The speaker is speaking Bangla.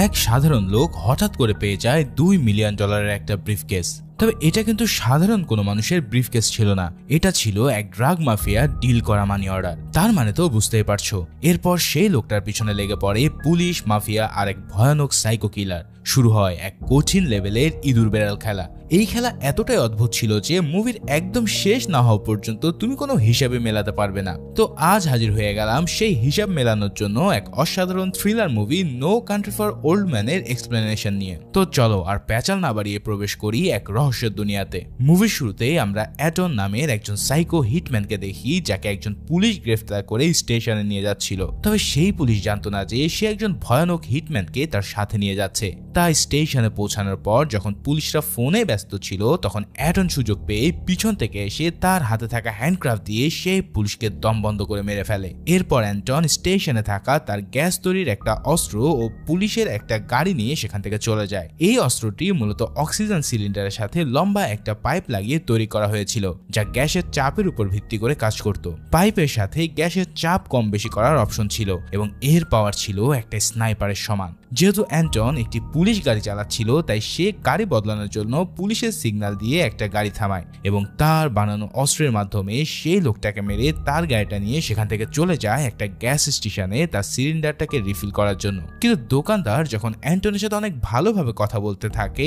এক সাধারণ লোক হঠাৎ করে পেয়ে যায় $2 মিলিয়ন একটা ব্রিফকেস। তবে এটা কিন্তু সাধারণ কোনো মানুষের ব্রিফকেস ছিল না, এটা ছিল এক ড্রাগ মাফিয়া ডিল করা মানি অর্ডার। তার মানে তো বুঝতেই পারছো। এরপর সেই লোকটার পিছনে লেগে পড়ে পুলিশ, মাফিয়া আর এক ভয়ানক সাইকো কিলার। শুরু হয় এক কঠিন লেভেলের ইঁদুর বেড়াল খেলা। এই খেলা এতটাই অদ্ভুত ছিল যে মুভির একদম শেষ না হওয়া পর্যন্ত তুমি কোনো হিসাবে মেলাতে পারবে না। তো আজ হাজির হয়ে গেলাম সেই হিসাব মেলানোর জন্য এক অসাধারণ thriller movie no country for old ম্যানের এক্সপ্লেনেশন নিয়ে। তো চলো আর প্যাচাল না বাড়িয়ে প্রবেশ করি এক রহস্যের দুনিয়াতে। মুভির শুরুতেই আমরা অ্যাটন নামের একজন সাইকো হিটম্যানকে দেখি, যাকে একজন পুলিশ গ্রেফতার করে স্টেশনে নিয়ে যাচ্ছিল। তবে সেই পুলিশ জানতো না যে সে একজন ভয়ানক হিটম্যানকে তার সাথে নিয়ে যাচ্ছে। তাই স্টেশনে পৌঁছানোর পর যখন পুলিশরা ফোনে ব্যস্ত ছিল, তখন অ্যাটন সুযোগ পেয়ে পিছন থেকে এসে তার হাতে থাকা হ্যান্ডক্রাফট দিয়ে সেই পুলিশকে দম বন্ধ করে মেরে ফেলে। এরপর অ্যান্টন স্টেশনে থাকা তার গ্যাস তৈরির একটা অস্ত্র ও পুলিশের একটা গাড়ি নিয়ে সেখান থেকে চলে যায়। এই অস্ত্রটি মূলত অক্সিজেন সিলিন্ডারের সাথে লম্বা একটা পাইপ লাগিয়ে তৈরি করা হয়েছিল, যা গ্যাসের চাপের উপর ভিত্তি করে কাজ করত। পাইপের সাথে গ্যাসের চাপ কম বেশি করার অপশন ছিল এবং এর পাওয়ার ছিল একটা স্নাইপারের সমান। যেহেতু অ্যান্টন একটি পুলিশ গাড়ি চালাচ্ছিল, তাই সে গাড়ি বদলানোর জন্য পুলিশের সিগন্যাল দিয়ে একটা গাড়ি থামায় এবং তার বানানো অস্ত্রের মাধ্যমে সেই লোকটাকে মেরে তার গাড়িটা নিয়ে সেখান থেকে চলে যায় একটা গ্যাস স্টেশনে তার সিলিন্ডারটাকে রিফিল করার জন্য। কিন্তু দোকানদার যখন অ্যান্টনের সাথে অনেক ভালোভাবে কথা বলতে থাকে,